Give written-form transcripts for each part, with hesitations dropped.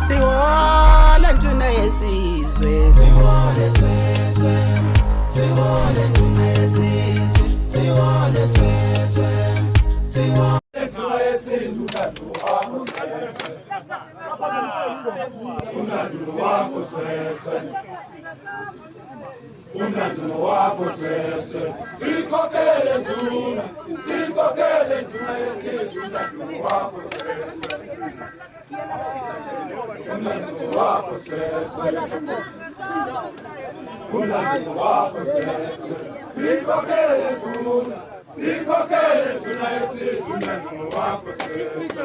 Siwole nduna yesizwe, siwole sweswe, siwole nduna yesizwe, siwole sweswe, siwole nduna yesizwe, unanduna wako sweswe, unanduna wako sweswe, sikokele nduna yesizwe, unanduna wako sweswe. Unanduna wako sweswe, unanduna wako sweswe, sikokele nduna yesizwe, unanduna wako sweswe,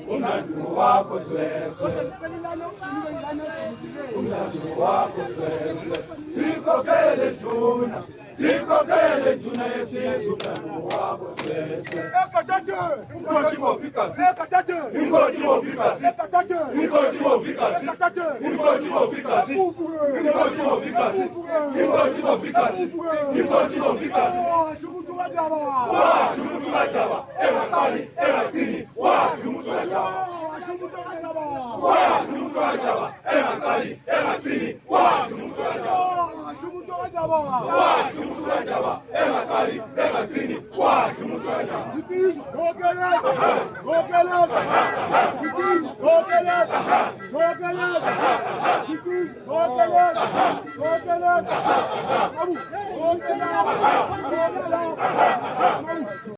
unanduna wako sweswe, unanduna wako sweswe, sikokele nduna yesizwe, unanduna wako sweswe.